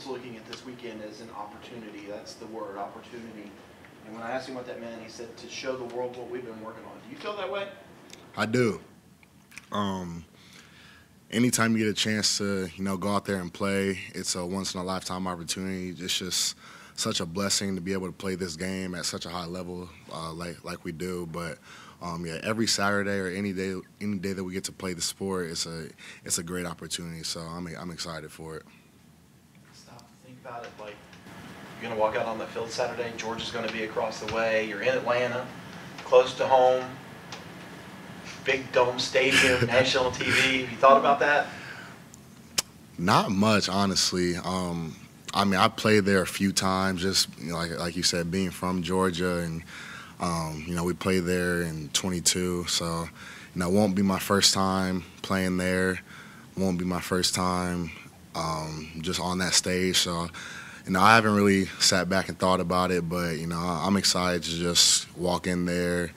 he's looking at this weekend as an opportunity. That's the word, opportunity. And when I asked him what that meant, he said to show the world what we've been working on. Do you feel that way? I do. Anytime you get a chance to, go out there and play, it's a once-in-a-lifetime opportunity. It's just such a blessing to be able to play this game at such a high level like we do. But every Saturday or any day that we get to play the sport, it's a great opportunity. So I'm excited for it. Stop and think about it. Like, you're going to walk out on the field Saturday. Georgia's going to be across the way. You're in Atlanta, close to home. Big dome stadium, national TV. Have you thought about that? Not much, honestly. I played there a few times, just like you said, being from Georgia, and we played there in 22. So, it won't be my first time playing there. Won't be my first time just on that stage. So, I haven't really sat back and thought about it, but I'm excited to just walk in there,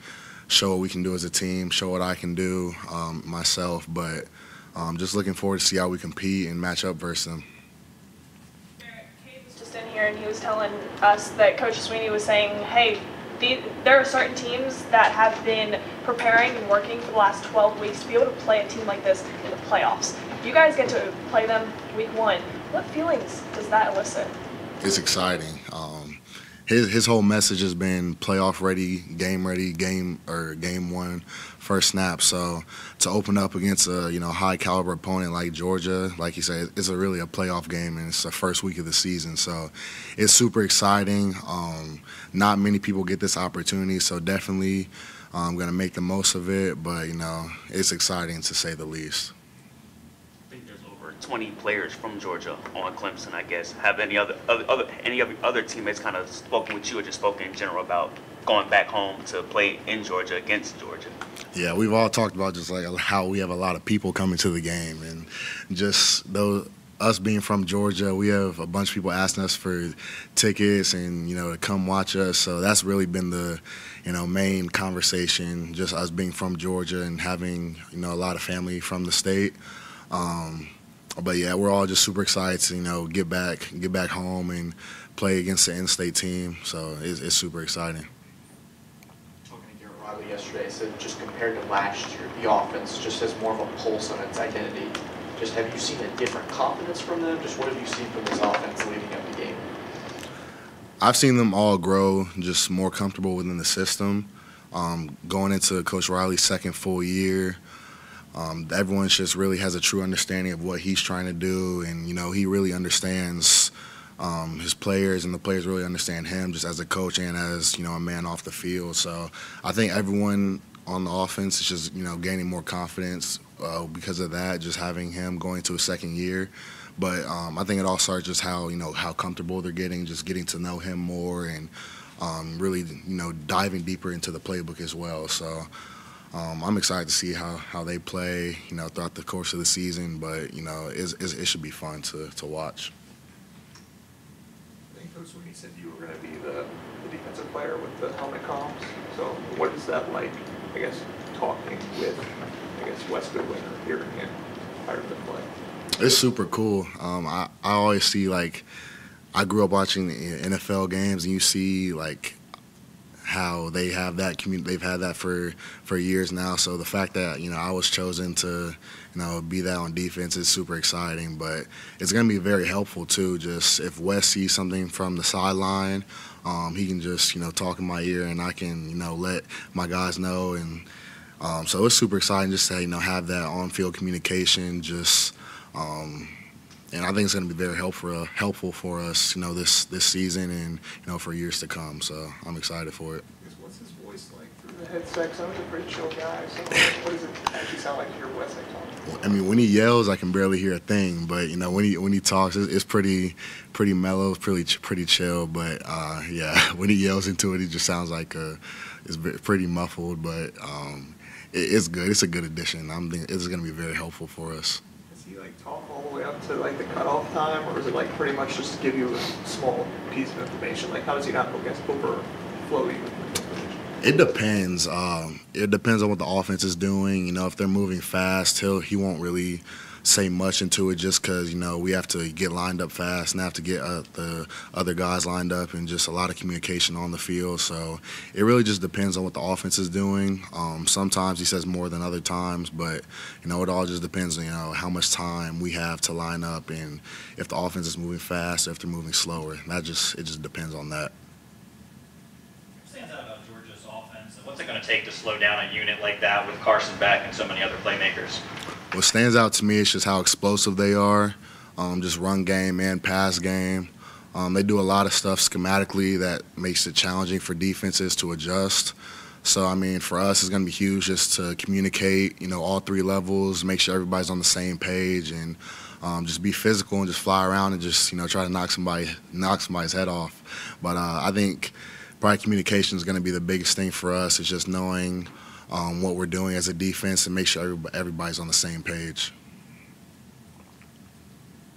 show what we can do as a team, show what I can do myself, but just looking forward to see how we compete and match up versus them. Barrett, Cade was just in here and he was telling us that Coach Sweeney was saying, hey, there are certain teams that have been preparing and working for the last 12 weeks to be able to play a team like this in the playoffs. You guys get to play them week 1. What feelings does that elicit? It's exciting. His whole message has been playoff ready, game game one, first snap. So to open up against a high caliber opponent like Georgia, like he said, it's really a playoff game, and it's the first week of the season. So it's super exciting. Not many people get this opportunity, so definitely I'm going to make the most of it. But it's exciting to say the least. 20 players from Georgia on Clemson, I guess. Have any of your other teammates kind of spoken with you or just spoken in general about going back home to play in Georgia against Georgia? Yeah, we've all talked about just like how we have a lot of people coming to the game, and just us being from Georgia, we have a bunch of people asking us for tickets and to come watch us. So that's really been the main conversation, just us being from Georgia and having a lot of family from the state. But yeah, we're all just super excited to get back home and play against the in-state team. So it's super exciting. Talking to Garrett Riley yesterday, said just compared to last year, the offense just has more of a pulse on its identity. Just have you seen a different confidence from them? Just what have you seen from this offense leading up the game? I've seen them all grow, just more comfortable within the system. Going into Coach Riley's second full year. Everyone just really has a true understanding of what he's trying to do, and he really understands his players, and the players really understand him just as a coach and as a man off the field. So I think everyone on the offense is just gaining more confidence because of that, just having him going to his second year. But I think it all starts just how how comfortable they're getting, just getting to know him more, and really diving deeper into the playbook as well. So. I'm excited to see how they play, throughout the course of the season. But it should be fun to watch. I think Coach Sweeney said you were going to be the defensive player with the helmet comms. So what is that like? I guess talking with Wes Goodwin or hearing him prior to the play. It's super cool. I always see I grew up watching the NFL games, and you see how they have that they've had that for years now. So the fact that I was chosen to be that on defense is super exciting. But it's going to be very helpful too. Just if Wes sees something from the sideline, he can just talk in my ear, and I can let my guys know. And so it's super exciting just to have that on-field communication. Just and I think it's going to be very helpful for us, this season and for years to come. So I'm excited for it. What's his voice like through the headset? Sounds like a pretty chill guy. So what does it actually sound like to hear Wes talking? I mean, when he yells, I can barely hear a thing. But when he talks, it's pretty mellow, pretty chill. But yeah, when he yells into it, he just sounds like it's pretty muffled. But it's good. It's a good addition. I'm thinking it's going to be very helpful for us. Does he talk all the way up to the cutoff time, or is it pretty much just to give you a small piece of information? How does he not overflow you with information? It depends. It depends on what the offense is doing. If they're moving fast, he won't really say much into it just because, you know, we have to get lined up fast and have to get the other guys lined up and just a lot of communication on the field. So it really just depends on what the offense is doing. Sometimes he says more than other times, but, you know, it all just depends on, you know, how much time we have to line up and if the offense is moving fast or if they're moving slower. It just depends on that. What stands out about Georgia's offense, and what's it going to take to slow down a unit like that with Carson back and so many other playmakers? What stands out to me is just how explosive they are, just run game and pass game. They do a lot of stuff schematically that makes it challenging for defenses to adjust. So, I mean, for us, it's going to be huge just to communicate, you know, all three levels, make sure everybody's on the same page, and just be physical and just fly around and just, you know, try to knock somebody's head off. But I think probably communication is going to be the biggest thing for us. It's just knowing what we're doing as a defense and make sure everybody's on the same page.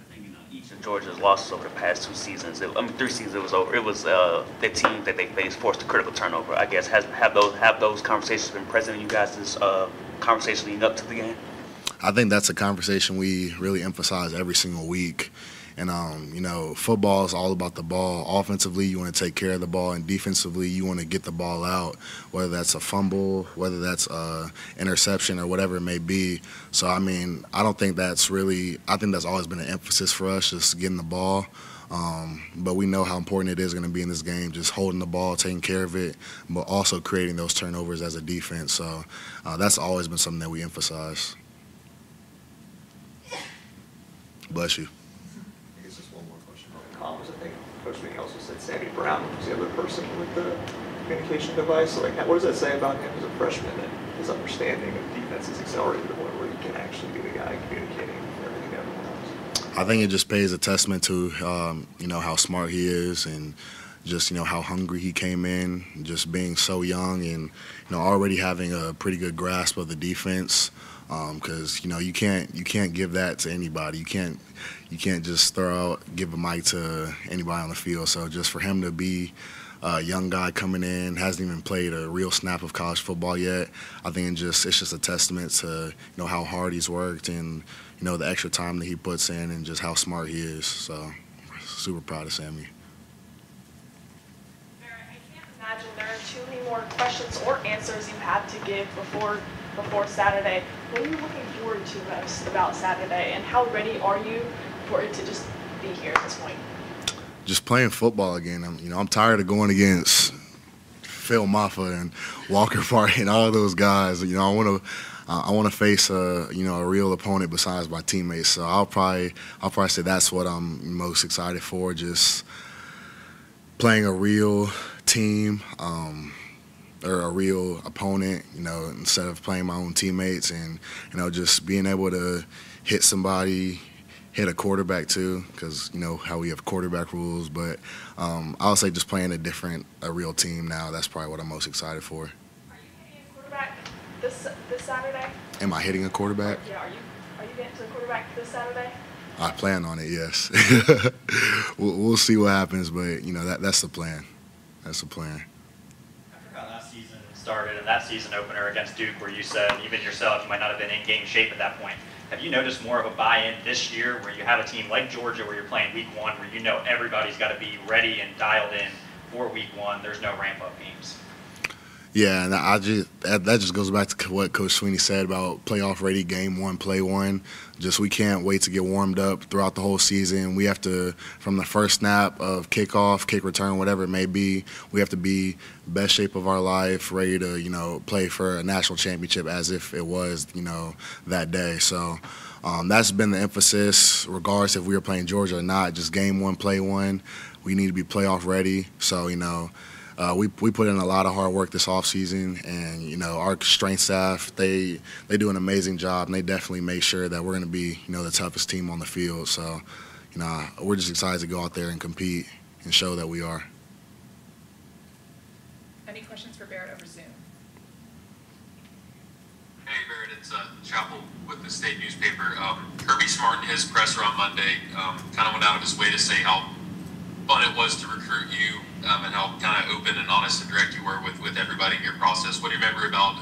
I think, you know, each of Georgia's losses over the past 2 seasons, 3 seasons it was over. It was the team that they faced forced a critical turnover. I guess have those conversations been present in you guys' conversation leading up to the game? I think that's a conversation we really emphasize every single week. And, you know, football is all about the ball. Offensively, you want to take care of the ball, and defensively, you want to get the ball out, whether that's a fumble, whether that's an interception, or whatever it may be. So, I mean, I think that's always been an emphasis for us, just getting the ball. But we know how important it is going to be in this game, just holding the ball, taking care of it, but also creating those turnovers as a defense. So that's always been something that we emphasize. Bless you. I guess just one more question on the comms. I think Coach Sweeney also said Sammy Brown was the other person with the communication device. So, like, what does that say about him as a freshman and his understanding of defense is accelerated to the point where he can actually be the guy communicating everything to everyone else? I think it just pays a testament to, you know, how smart he is and just, you know, how hungry he came in, just being so young and, you know, already having a pretty good grasp of the defense. Because, you know, you can't give that to anybody. You can't just give a mic to anybody on the field. So just for him to be a young guy coming in, hasn't even played a real snap of college football yet, I think it's just a testament to, you know, how hard he's worked and, you know, the extra time that he puts in and just how smart he is. So super proud of Sammy. Barrett, I can't imagine there are too many more questions or answers you have to give before Saturday. What are you looking forward to most about Saturday, and how ready are you for it to just be here at this point? Just playing football again. I'm tired of going against Phil Maffa and Walker Party and all those guys. You know, I want to face a real opponent besides my teammates. So I'll probably say that's what I'm most excited for. Just playing a real team. Or a real opponent, you know, instead of playing my own teammates, and, you know, just being able to hit somebody, hit a quarterback too, because, you know, how we have quarterback rules. But I'll say just playing a real team now, that's probably what I'm most excited for. Are you hitting a quarterback this Saturday? Am I hitting a quarterback? Yeah, are you getting to the quarterback this Saturday? I plan on it, yes. We'll see what happens, but, you know, that's the plan. That's the plan. Started in that season opener against Duke, where you said even yourself you might not have been in game shape at that point. Have you noticed more of a buy-in this year where you have a team like Georgia where you're playing week 1, where you know everybody's got to be ready and dialed in for week 1? There's no ramp-up games. Yeah, and that just goes back to what Coach Sweeney said about playoff ready, game 1, play 1. Just we can't wait to get warmed up throughout the whole season. We have to, from the first snap of kickoff, kick return, whatever it may be, we have to be best shape of our life, ready to, you know, play for a national championship as if it was, you know, that day. So that's been the emphasis, regardless if we were playing Georgia or not. Just game 1, play 1. We need to be playoff ready. So, you know, we put in a lot of hard work this offseason, and, you know, our strength staff, they do an amazing job, and they definitely make sure that we're going to be, you know, the toughest team on the field. So, you know, we're just excited to go out there and compete and show that we are. Any questions for Barrett over Zoom? Hey Barrett, it's Chapel with the State newspaper. Kirby Smart in his presser on Monday kind of went out of his way to say how fun it was to recruit you and how kind of open and honest and direct you were with everybody in your process. What do you remember about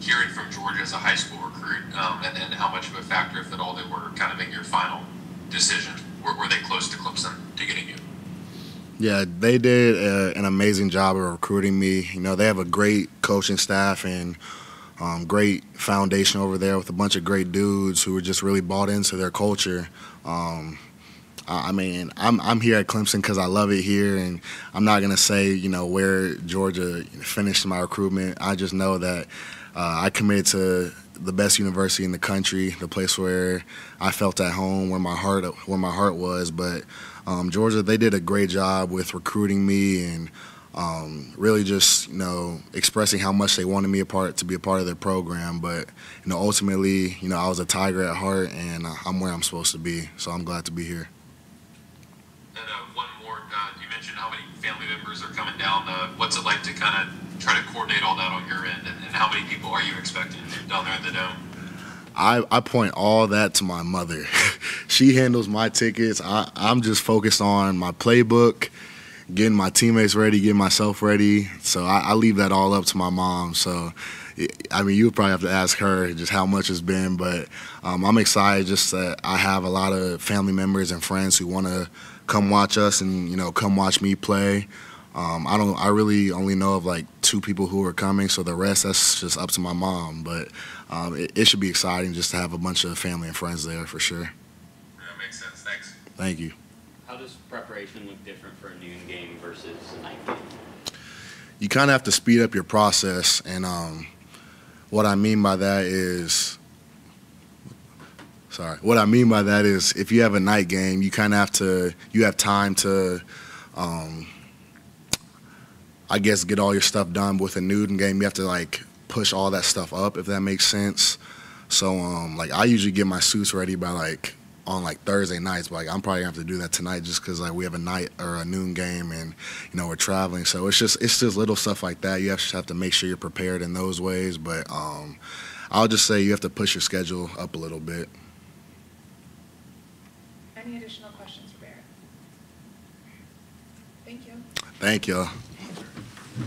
hearing from Georgia as a high school recruit, and how much of a factor, if at all, they were kind of in your final decision? Were they close to Clemson to getting you? Yeah, they did an amazing job of recruiting me. You know, they have a great coaching staff and great foundation over there with a bunch of great dudes who were just really bought into their culture. I mean, I'm here at Clemson because I love it here, and I'm not gonna say, you know, where Georgia finished my recruitment. I just know that I committed to the best university in the country, the place where I felt at home, where my heart was. But Georgia, they did a great job with recruiting me and really just, you know, expressing how much they wanted me to be a part of their program. But, you know, ultimately, you know, I was a Tiger at heart, and I'm where I'm supposed to be. So I'm glad to be here. And one more, you mentioned how many family members are coming down. What's it like to kind of try to coordinate all that on your end, and how many people are you expecting down there in the Dome? I point all that to my mother. She handles my tickets. I'm just focused on my playbook, getting my teammates ready, getting myself ready. So I leave that all up to my mom. So, I mean, you probably have to ask her just how much it's been. But I'm excited just that I have a lot of family members and friends who want to come watch us and, you know, come watch me play. I really only know of like 2 people who are coming, so the rest, that's just up to my mom. But it should be exciting just to have a bunch of family and friends there for sure. That makes sense. Thanks. Thank you. How does preparation look different for a noon game versus a night game? You kind of have to speed up your process, and what I mean by that is if you have a night game, you kind of have time to I guess get all your stuff done. With a noon game, you have to like push all that stuff up, if that makes sense. So like I usually get my suits ready by on Thursday nights, but like I'm probably gonna have to do that tonight just because like we have a night or a noon game, and you know we're traveling. So it's just little stuff like that. You just have to make sure you're prepared in those ways. But I'll just say you have to push your schedule up a little bit. Any additional questions for Barrett? Thank you. Thank y'all.